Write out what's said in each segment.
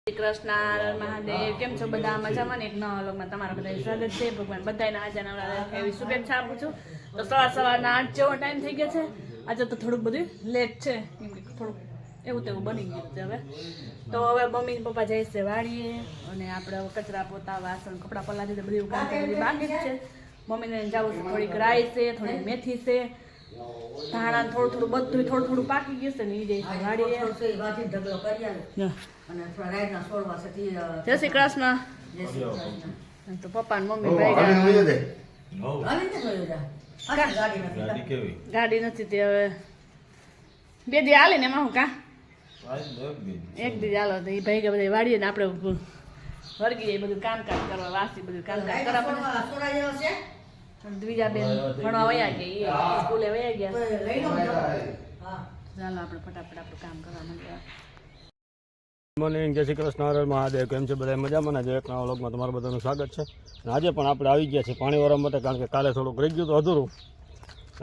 શ્રી કૃષ્ણ મહાદેવ, કેમ છો બધા? મજામાં ને? એક નવા વ્લોગમાં તમારા બધા સ્વાગત છે. ભગવાન બધાને આજે નવરાત્રી એવી શુભેચ્છા આપું છું. તો સવારના 8 જેવો ટાઈમ થઈ ગયો છે. આજે તો થોડુંક બધું લેટ છે, કેમ કે થોડુંક એવું તેવું બની ગયું છે હવે. તો હવે મમ્મી પપ્પા જાય છે વાડીએ, અને આપણે કચરા પોતા વાસણ કપડાં પલાળી દીધું, બધું કામ બાકી જ છે. મમ્મીને જવું છે, થોડીક રાઈ છે, થોડીક મેથી છે, ધાણા થોડું બધું પાકી ગયું છે ને એ જાય વાડીએ. જય શ્રી કૃષ્ણ. તો પપ્પા ને મમ્મી ભાઈ ગાડી નથી તે હવે 2 દી હાલે ને એમાં હું કા એક દી હાલો તો એ ભાઈ બધા વાડીએ ને આપણે વર્ગી જાય બધું કામકાજ કરવા, વાસી બધું કામકાજ કરવા. બીજા બેન ભણવા વયા ગયા, સ્કૂલે વયા ગયા. ચાલો આપણે ફટાફટ આપણું કામ કરવા માંડ્યા. મોર્નિંગ, જય શ્રી કૃષ્ણ મહાદેવ. કેમ છે બધા? મજામાં ને? એક નવા વ્લોગમાં તમારું બધાનું સ્વાગત છે. આજે પણ આપણે આવી ગયા છીએ પાણી વાળવા માટે, કારણ કે કાલે થોડુંક રહી ગયું હતું અધૂરું,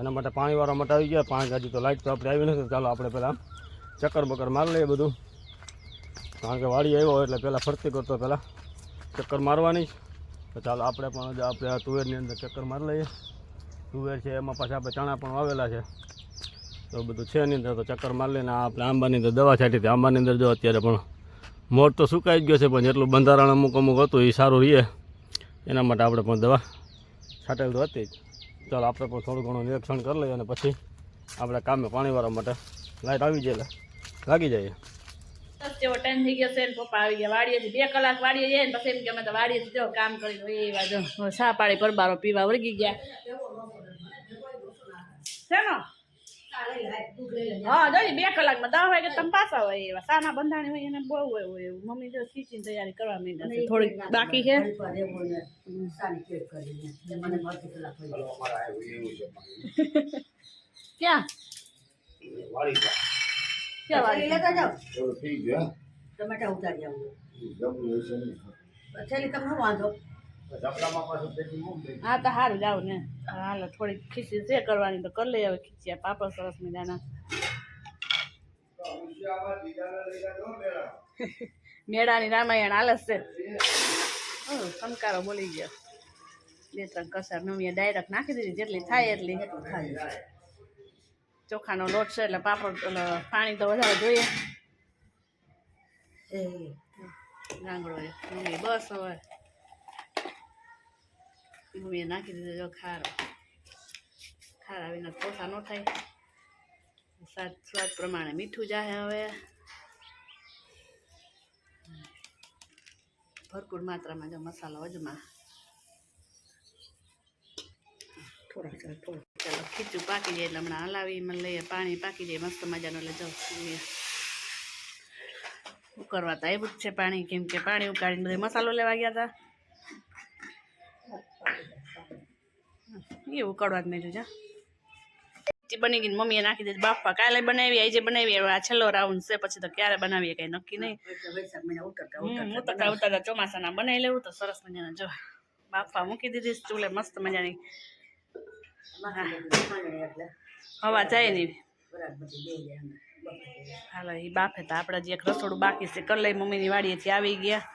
એના માટે પાણી વાળવા માટે આવી ગયા. પાણી હજી તો લાઈટ તો આપણે આવી નથી. ચાલો આપણે પહેલાં ચક્કર બક્કર મારી લઈએ બધું, કારણ કે વાડી આવ્યો એટલે પહેલાં ફરતી કરતો પહેલાં ચક્કર મારવાની. તો ચાલો આપણે પણ આપણે આ તુવેરની અંદર ચક્કર મારી લઈએ. તુવેર છે એમાં પાછા આપણે ચણા પણ વાવેલા છે, તો બધું છે એની અંદર. તો ચક્કર મારી લઈને આપણે આંબાની અંદર દવા છાંટી હતી. આંબાની અંદર જો અત્યારે પણ મોર તો સુકાઈ જ ગયો છે, પણ જેટલું બંધારણ અમુક હતું એ સારું રહીએ એના માટે આપણે પણ દવા છાંટેલ તો હતી જ. ચાલો આપણે પણ થોડું ઘણું નિરીક્ષણ કરી લઈએ, અને પછી આપણે કામે પાણી વાળવા માટે લાઈટ આવી જાય લાગી જઈએ. જેવો ટાઈમ થઈ ગયો છે, પપ્પા આવી ગયા વાડીએથી. 2 કલાક વાડીએ જાય ને પછી એમ કે અમે તો વાડીએથી જો કામ કરીને એવા જો ચા પાણી પરબારો પીવા વળગી ગયા. શેનો? હા, જો 2 કલાકમાં 10 વાગે તમે પાછા હોય એવા. સાના બંધાણી હોય એને બહુ હોય એવું. મમ્મી જો ખીચીની તૈયારી કરવા માંડ્યા છે, થોડીક બાકી છે. ક્યાં વાળી લેતા જાવ? ટમેટા ઉતારી આવું. વાંધો. હા તો સારું જાવ ને. હાલો, થોડીક ખીચી છે કરવાની તો કરી લઈ. હવે ખીચિયા પાપડ સરસ મજાના. મેળાની રામાયણ હાલત છે. કંકારો બોલી ગયો. 2-3 કસાર નવી ડાયરેક્ટ નાખી દીધી, જેટલી થાય એટલી. ચોખાનો લોટ છે એટલે પાપડ પાણી તો વધારે જોઈએ. ગાંગડો મમ્મી બસ હવે મમ્મીએ નાખી દીધો જો ખારો. ખારા વિના પોસા ન થાય. સ્વાદ પ્રમાણે મીઠું જાય. હવે ભરપૂર માત્રામાં જો મસાલો અજમા. ચાલો ખીચું પાકી જાય એટલે હમણાં હલાવી લઈએ. પાણી પાકી જાય મસ્ત મજાનું. એટલે જો ઉકળવા તો આવ્યું જ છે પાણી, કેમ કે પાણી ઉકાળીને બધો મસાલો લેવા ગયા હતા. એ ઉકળવા જ મેળ્યું છે. બની ગઈ. મમ્મીએ નાખી દીધી બાફવા. કાલે બનાવી, આજે બનાવી. આ છેલ્લો રાઉન્ડ છે, પછી તો ક્યારે બનાવીએ કઈ નક્કી નહીં. ઉતરતા ચોમાસાના બનાવી લેવું તો સરસ મજાના. જો બાફવા મૂકી દીધી ચૂલે મસ્ત મજાની. હવા જાય નહીં. હાલો, એ બાફે તો આપણે જે એક રસોડું બાકી છે કરી લઈ. મમ્મીની વાડીએથી આવી ગયા,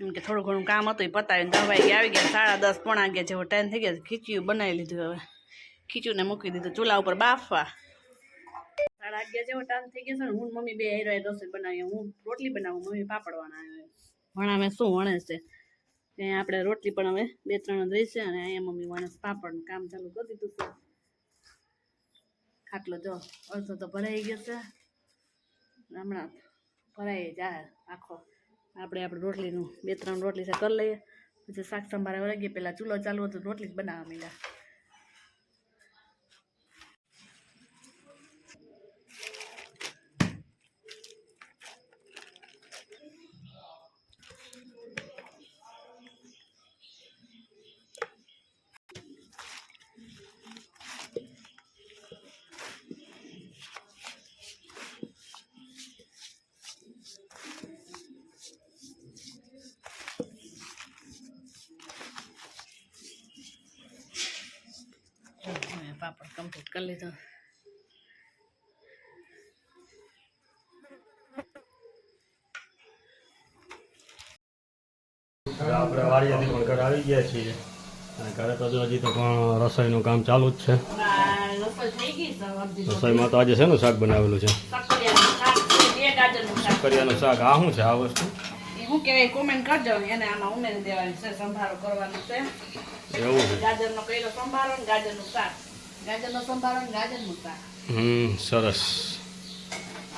એમ કે થોડું ઘણું કામ હતું એ પતાવીને 10 વાગે આવી ગયા. 10:30 પોણા ગયા જેવો ટાઈમ થઈ ગયા. ખીચું બનાવી લીધું. હવે ખીચુંને મૂકી દીધું ચૂલા ઉપર બાફવા. 11:30 જેવો ટાઈમ થઈ ગયો છે ને. હું મમ્મી બે હેરાય રસોઈ બનાવીએ. હું રોટલી બનાવું, મમ્મી પાપડવાના વણામે શું વણે છે ત્યાં. આપણે રોટલી પણ હવે 2-3 જ રહી છે, અને અહીંયા મમ્મી વણે પાપડનું કામ ચાલુ કરી દીધું છે. ખાટલો જો અડધો તો ભરાઈ ગયો છે, હમણાં ભરાઈ જાય આખો. આપણે રોટલીનું 2-3 રોટલી છે કરી લઈએ, પછી શાક સંભારા વળગીએ. પેલા ચૂલો ચાલુ હતો, રોટલી જ બનાવવા માંડ્યા. પાપડ કમ્પ્લીટ કરી લીધો. આપણે વાડીએથી પણ ઘરે આવી ગયા છીએ અને ઘરે તો જો હજી તો પણ રસોઈનું કામ ચાલુ જ છે. રસોઈ થઈ ગઈ છે અડધી. રસોઈમાં તો આજે શેનું શાક બનાવેલું છે? સક્કરિયાનું શાક છે, બે ગાજરનું શાક. કરિયાનું શાક. આ શું છે આ વસ્તુ? એ શું કહેવાય કોમેન્ટ કરજો, એને આમાં ઉમેરી દેવાની છે, સંભારો કરવાનો છે. એવું છે. ગાજરનો કર્યો સંભારો ને ગાજરનું શાક. ગાજરનો સંભારો ને ગાજરનું શાક. સરસ.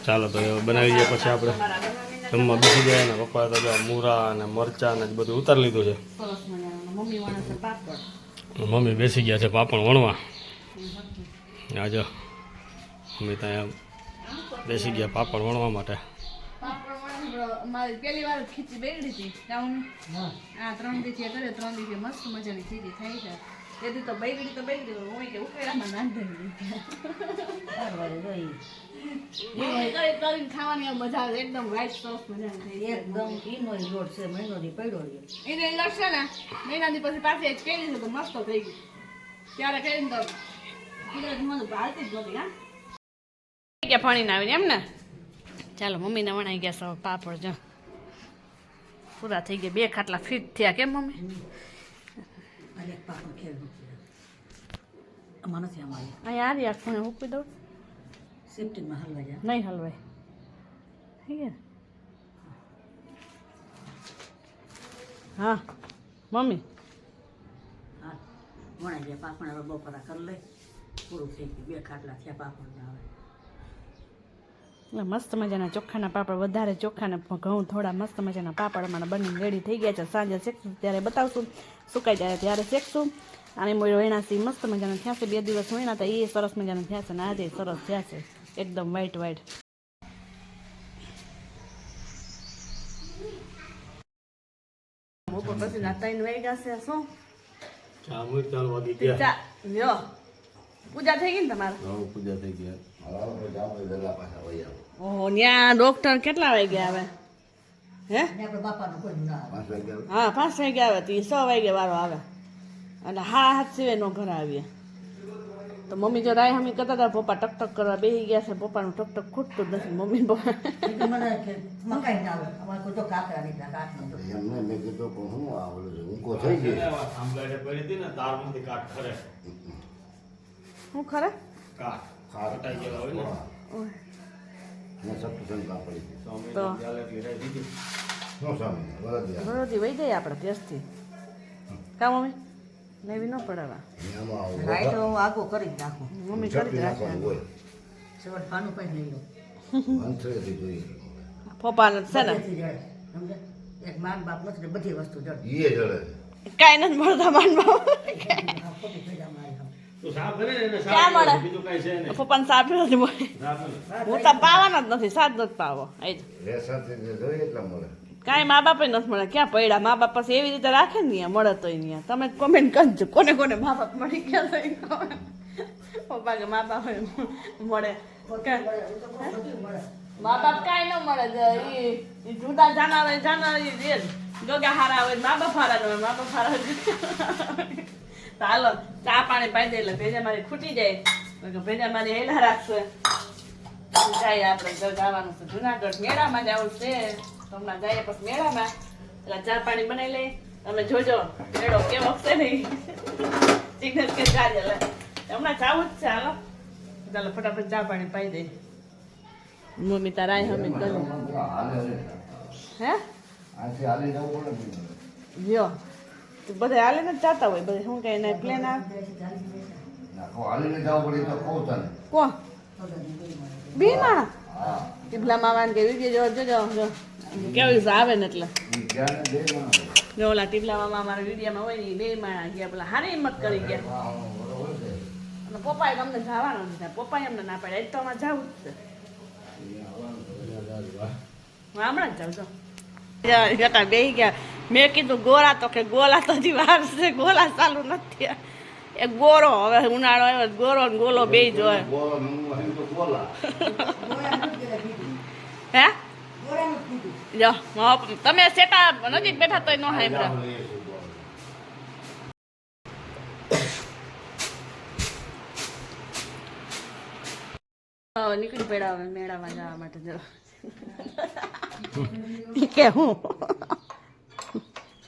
ચાલો તો એ બનાવી દઈએ પછી આપણે તમારા મમ્મીને જમવા બેસી જાય ને પપ્પાએ તો જો મૂરા અને મરચાં ને બધું ઉતારી લીધું છે. સરસ મજાના મમ્મી વણે છે પાપડ. મમ્મી બેસી ગયા છે પાપડ વણવા. આજે મમ્મી ત્યાં બેસી ગયા પાપડ વણવા માટે. પાપડ વણે મારી પહેલી વાર ખીચી બેગડી હતી કાઉન. આ 3 દિવસે કરે 3 દિવસે મસ્ત મજાની ખીચી થઈ છે. તેથી તો બેગડી હું કે ઉકેડામાં નાંધી કરીને ખાવાની મજા આવે એકદમ વ્હાઈટ સોસ મજાની થઈ એકદમ ઈનો લોટ છે મહિનોથી પડ્યો રહ્યો. એને લડશે ને મહિનાથી પછી પાછી જ કરી છે તો મસ્ત થઈ ગઈ ત્યારે કરીને તો કુદરત મને ભાલતી જ નહોતી. હા કે પાણી ના આવીને એમ ને. ચાલો મમ્મીને વણાઈ ગયા સૌ પાપડ જો પૂરા થઈ ગયા 2 ખાટલા ફીટ થયા કેમ મમ્મી? અને એક પાકું ખેડવું આમાં નથી અમારી અહીંયા આ રહ્યા ખૂણે મૂકી દઉં સેફ્ટીમાં હલવા જાય. નહીં હલવાય થઈ ગયા. હા મમ્મી હા વણાઈ ગયા પાપડ હવે બપોરા કરી લઈ પૂરું થઈ ગયું 2 ખાટલા થયા પાપડના હવે. મસ્ત મજાના ચોખ્ખાના પાપડ વધારે ચોખ્ખાને ઘઉં થોડા મસ્ત મજાના પાપડ અમારા બનીને રેડી થઈ ગયા છે. સાંજે શેકશું ત્યારે બતાવશું, સુકાઈ જાય ત્યારે શેકશું. અને મોય વૈણાસી મસ્ત મજાના થયા છે. 2 દિવસ વૈણા હતા એ સરસ મજાના થયા છે અને આજે સરસ થયા છે એકદમ વ્હાઈટ વ્હાઈટ. બપોર પછી ના 3 વાગ્યા છે શું લ્યો પૂજા થઈ ગઈ ને તમારે? પૂજા થઈ ગયા. ઓહો ત્યાં ડોક્ટર કેટલા વાગ્યા આવે? હે આપણે બાપાનું કોઈ ના આવે. હા 5 વાગ્યા આવે તો 6 વાગ્યા વારો આવે અને 7 સિવાય નો ઘરે આવીએ તો મમ્મી જો રાય હમી કરતા હતા પપ્પા ટકટક કરવા બેસી ગયા છે. પપ્પાનું ટકટક ખૂટતું જ નથી. મમ્મી એટલે મને કે મકાઈ ના આવે અમારે કોઈ તો કાકરા નહીં કાકનો તો શું ખરે તો બરોધી વહી જાય આપણે ત્યાંથી કા મમ્મી લેવી ન પડાવા રાઈટ હું આગો કરી જ નાખું. મમ્મી કરી જ રાખે સવાર પાનું પણ લઈ લો પપ્પાને છે ને બધેથી જડે સમજે. એક માન બાપ નથી એટલે બધી વસ્તુ જડે. કાંઈ નથી મળતા માનવા આ ખોટી થઈ જાય મારી સામે. ક્યાં મળે પપ્પાને સાપ નથી મળે. હું તો પાવાના જ નથી સાત નથી પાવો એ જ કાંઈ મા બાપે નથી મળે. ક્યાં પડ્યા મા બાપ પાસે એવી રીતે રાખે ને ત્યાં મળે તો ત્યાં તમે કોમેન્ટ કરજો કોને કોને મા બાપ મળી ગયા તો પપ્પા કે મા બાપ મળે મા બાપ કાંઈ ન મળે એ જુદા જાનાર ગગા હારા હોય મા બાપ હારા હોય મા બાપ હારા હોય. તો હાલો ચા પાણી પાઈ દે એટલે ભેજા મારી ખૂટી જાય ભેજા મારી હેલા રાખશે જાય આપણે જવાનું છે જુનાગઢ મેળામાં જવું છે તો હમણાં જઈએ પછી મેળામાં એટલે ચા પાણી બનાવી લઈ તમે જોજો મેળો કેવો છે નહીં સિગ્નલ કે ચાલે હમણાં જાવું જ છે હાલો ચાલો ફટાફટ ચા પાણી પાઈ દઈ મમ્મી તારા હમી કરે હે લ્યો બધા હાલે ને જાતા હોય બધા શું કઈ ના પ્લેન આવે કોણ બી માણા ટીપલા મામા કે વિડીયો જોજો જો કેવું આવે ને એટલે જો ઓલા ટીપલા મામા મારા વિડીયોમાં હોય ને 2 માણા ગયા પેલા હારી હિંમત કરી ગયા અને પપ્પાએ અમને જવાનું નથી પપ્પાએ અમને ના પાડે તો અમારે જવું જ છે હમણાં જ જાવ છો જતા બેસી ગયા. મેં કીધું ગોળા તો કે ગોળા તો હજી વાર છે ગોળા ચાલુ નથી એ ગોળો હવે ઉનાળો આવ્યો ગોળો ને ગોલો બે જ હોય હે જો તમે સેટા નજીક બેઠા તોય ન સાંભળ્યા નીકળી પડ્યા હવે મેળામાં જવા માટે જરા કે હું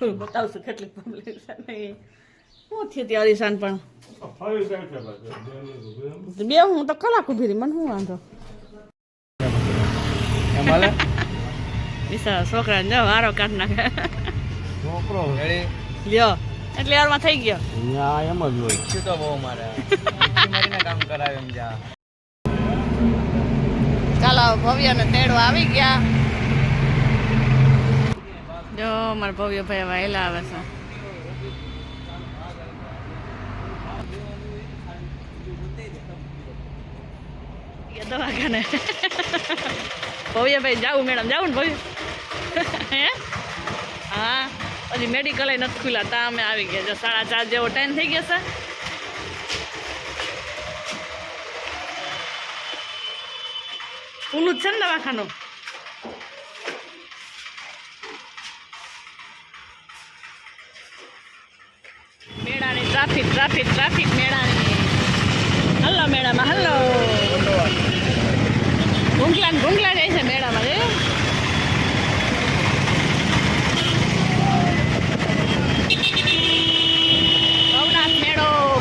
થોડું બતાવશું કેટલી પબ્લિક છે ને શું થયું ત્યાં અરીસાન પણ બે હું તો કલાક ઉભી રહી મને શું વાંધો વિશાળ છોકરાને જાઓ હારો કાઢ નાખે છોકરો લ્યો એટલે યારમાં થઈ ગયો ત્યાં એમ જ હોય શું તો બહુ મારે મારીને કામ કરાવે એમ જા ચાલો ભવ્ય ને તેડવા આવી ગયા જો મારા ભવ્ય ભાઈ વહેલા આવે છે દવાખાને ભવ્ય ભાઈ જાવું મેડમ જાવું ને ભવ્ય હે હા હજી મેડિકલ નથી ખુલ્યા ત્યાં અમે આવી ગયા જો 4:30 જેવો ટાઈમ થઈ ગયો છે ખુલ્લું જ છે ને દવાખાનું મેળાની ટ્રાફિક મેળાની હલ્લો મેળામાં હલ્લો ભૂંગલા જાય છે મેળામાં રે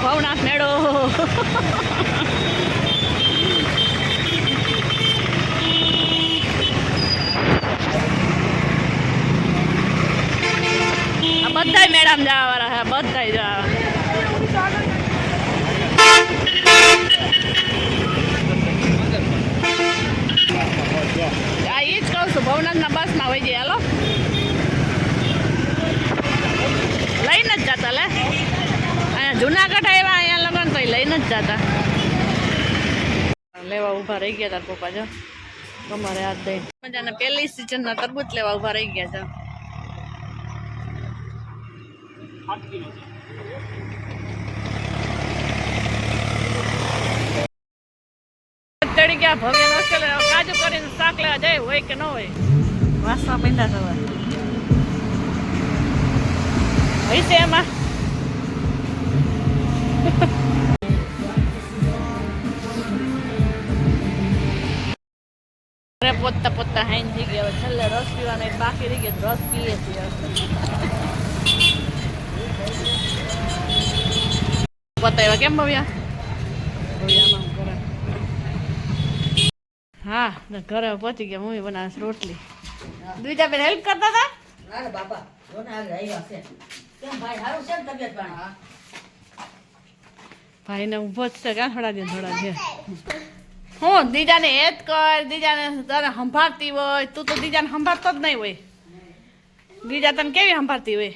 ભવનાથ મેળો બધાય મેડમ જવા વાળા હે બધાય જવા આ એ જ કહું છું ભવનાથના બસમાં હોય જાય હાલો લઈને જ જતા લે અહીંયા જુનાગઢ આવ્યા અહીંયા લગન તો લઈને જ જતા લેવા ઊભા રહી ગયા તાર પપ્પા જો તમારે હાથ દઈ મજાને પહેલી સિઝનના તરબૂચ લેવા ઊભા રહી ગયા છે ચડી ગયા ભવ્ય નસ્કેલે કાજુ કરીને શાક લેવા જાય હોય કે ન હોય વાસવા મીંડા થવા હોય છે એમાં પોતા હાઈન થઈ ગયા છેલ્લે રસ પીવાનો એક બાકી રહી ગયો રસ પીએ છીએ બતાવ્યા કેમ ભવ્યા હા ઘરે પહોંચી ગયા મમ્મી બનાવે રોટલી બીજા બેન હેલ્પ કરતા હતા અરે બાપા જોને આ આવ્યા છે કેમ ભાઈ સારું છે ને તબિયત પાણી ભાઈને ઊભો જ છે ક્યાં થોડા છે હું દીજાને એ જ કર દીજાને તને સંભાળતી હોય તું તો દીજાને સંભાળતો જ નહીં હોય દીજા તને કેવી સંભાળતી હોય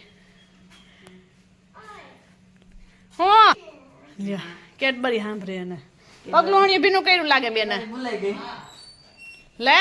હું કેડબરી સાંભળે એને પગલું હણી ભીનું કર્યું લાગે બેને ભૂલાઈ ગઈ લે